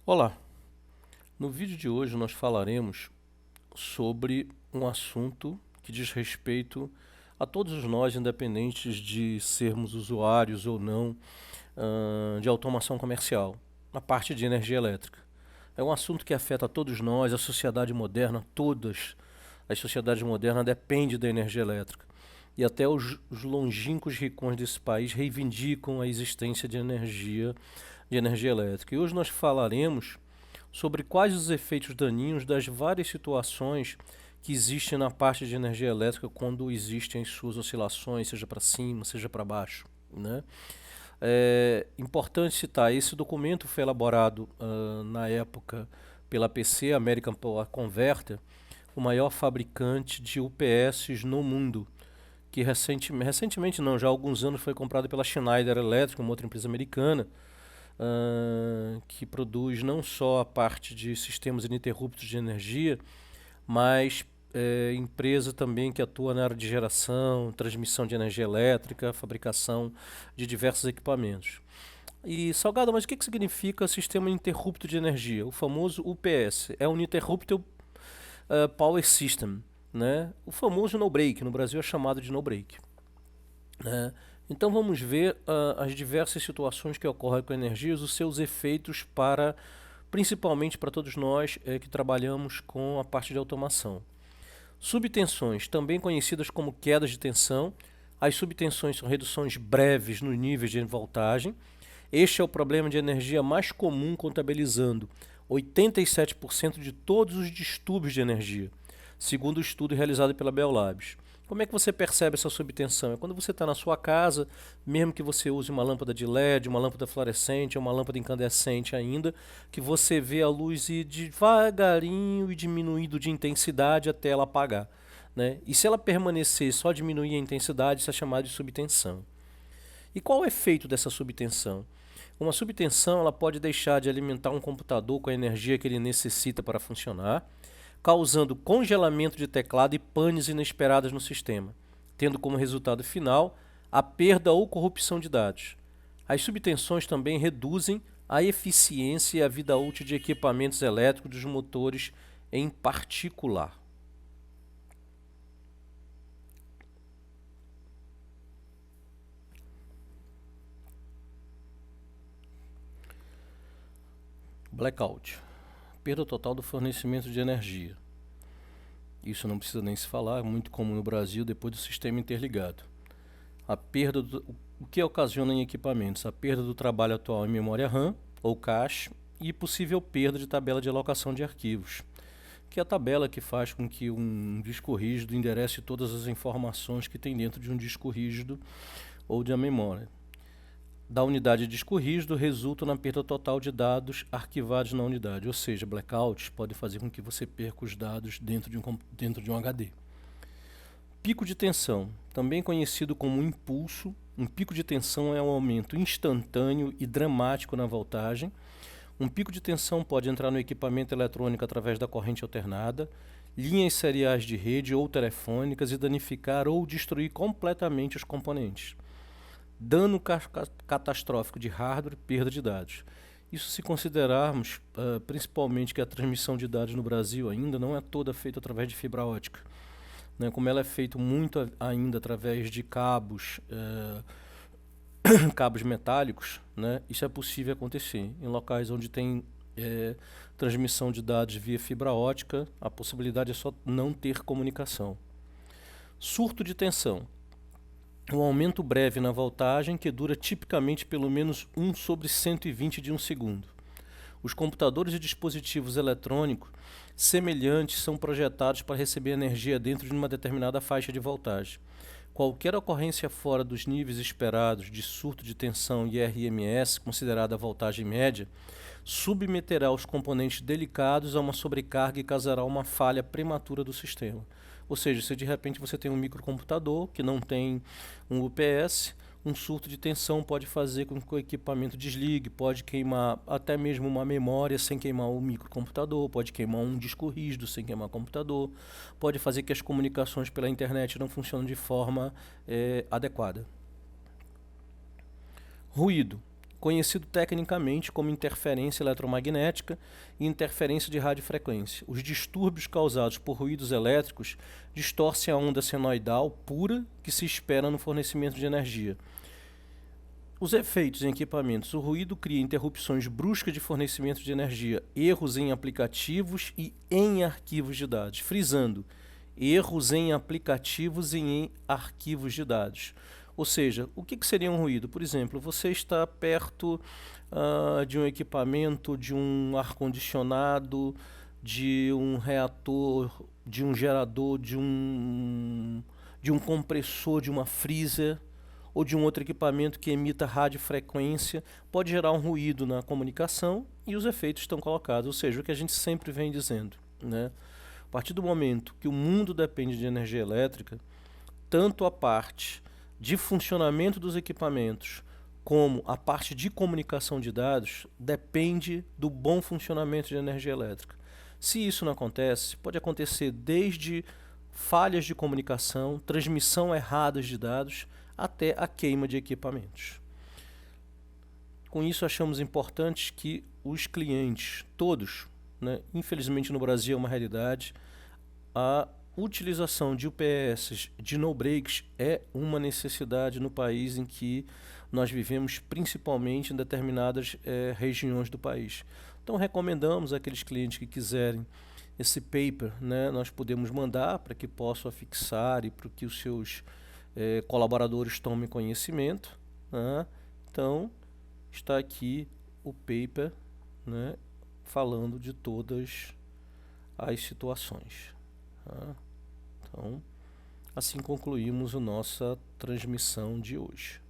Olá, no vídeo de hoje nós falaremos sobre um assunto que diz respeito a todos nós, independentes de sermos usuários ou não, de automação comercial, na parte de energia elétrica. É um assunto que afeta a todos nós, a sociedade moderna, todas as sociedades modernas dependem da energia elétrica. E até os longínquos ricões desse país reivindicam a existência de energia elétrica. E hoje nós falaremos sobre quais os efeitos daninhos das várias situações que existem na parte de energia elétrica quando existem as suas oscilações, seja para cima, seja para baixo, né? É importante citar, esse documento foi elaborado na época pela PC, American Power Converter, o maior fabricante de UPS no mundo, que recentemente não, já há alguns anos foi comprado pela Schneider Electric, uma outra empresa americana, que produz não só a parte de sistemas ininterruptos de energia, mas empresa também que atua na área de geração, transmissão de energia elétrica, fabricação de diversos equipamentos. E Salgado, mas o que significa sistema ininterrupto de energia? O famoso UPS, é Uninterruptible Power System, né? O famoso no-break, no Brasil é chamado de no-break, né? Então vamos ver as diversas situações que ocorrem com a energia e os seus efeitos principalmente para todos nós que trabalhamos com a parte de automação. Subtensões, também conhecidas como quedas de tensão. As subtensões são reduções breves nos níveis de voltagem. Este é o problema de energia mais comum, contabilizando 87% de todos os distúrbios de energia, segundo o estudo realizado pela Bell Labs. Como é que você percebe essa subtensão? É quando você está na sua casa, mesmo que você use uma lâmpada de LED, uma lâmpada fluorescente, uma lâmpada incandescente ainda, que você vê a luz ir devagarinho e diminuindo de intensidade até ela apagar, né? E se ela permanecer só diminuir a intensidade, isso é chamado de subtensão. E qual o efeito dessa subtensão? Uma subtensão ela pode deixar de alimentar um computador com a energia que ele necessita para funcionar, causando congelamento de teclado e panes inesperadas no sistema, tendo como resultado final a perda ou corrupção de dados. As subtensões também reduzem a eficiência e a vida útil de equipamentos elétricos dos motores em particular. Blackout. Perda total do fornecimento de energia. Isso não precisa nem se falar, é muito comum no Brasil depois do sistema interligado. O que ocasiona em equipamentos? A perda do trabalho atual em memória RAM ou cache e possível perda de tabela de alocação de arquivos, que é a tabela que faz com que um disco rígido enderece todas as informações que tem dentro de um disco rígido ou de uma memória. Da unidade de disco rígido resulta na perda total de dados arquivados na unidade, ou seja, blackouts pode fazer com que você perca os dados dentro de um HD. Pico de tensão, também conhecido como impulso. Um pico de tensão é um aumento instantâneo e dramático na voltagem. Um pico de tensão pode entrar no equipamento eletrônico através da corrente alternada, linhas seriais de rede ou telefônicas e danificar ou destruir completamente os componentes. Dano catastrófico de hardware, perda de dados. Isso se considerarmos principalmente que a transmissão de dados no Brasil ainda não é toda feita através de fibra ótica, né? Como ela é feita muito ainda através de cabos metálicos, né? Isso é possível acontecer. Em locais onde tem transmissão de dados via fibra ótica, a possibilidade é só não ter comunicação. Surto de tensão. Um aumento breve na voltagem que dura tipicamente pelo menos 1/120 de um segundo. Os computadores e dispositivos eletrônicos semelhantes são projetados para receber energia dentro de uma determinada faixa de voltagem. Qualquer ocorrência fora dos níveis esperados de surto de tensão e RMS, considerada a voltagem média, submeterá os componentes delicados a uma sobrecarga e causará uma falha prematura do sistema. Ou seja, se de repente você tem um microcomputador que não tem um UPS, um surto de tensão pode fazer com que o equipamento desligue, pode queimar até mesmo uma memória sem queimar o microcomputador, pode queimar um disco rígido sem queimar o computador, pode fazer que as comunicações pela internet não funcionem de forma adequada. Ruído. conhecido tecnicamente como interferência eletromagnética e interferência de radiofrequência. Os distúrbios causados por ruídos elétricos distorcem a onda senoidal pura que se espera no fornecimento de energia. Os efeitos em equipamentos. O ruído cria interrupções bruscas de fornecimento de energia, erros em aplicativos e em arquivos de dados. Frisando, erros em aplicativos e em arquivos de dados. Ou seja, o que seria um ruído? Por exemplo, você está perto de um equipamento, de um ar-condicionado, de um reator, de um gerador, de um compressor, de uma freezer ou de um outro equipamento que emita radiofrequência, pode gerar um ruído na comunicação e os efeitos estão colocados, ou seja, o que a gente sempre vem dizendo, né? A partir do momento que o mundo depende de energia elétrica, tanto a parte de funcionamento dos equipamentos como a parte de comunicação de dados depende do bom funcionamento de energia elétrica. Se isso não acontece, pode acontecer desde falhas de comunicação, transmissão errada de dados, até a queima de equipamentos. Com isso, achamos importante que os clientes, todos, né, infelizmente no Brasil é uma realidade, a utilização de UPS de no-breaks é uma necessidade no país em que nós vivemos, principalmente em determinadas regiões do país. Então, recomendamos àqueles clientes que quiserem esse paper, né, nós podemos mandar para que possam afixar e para que os seus colaboradores tomem conhecimento, né? Então, está aqui o paper, né, falando de todas as situações. Tá? Então, assim concluímos a nossa transmissão de hoje.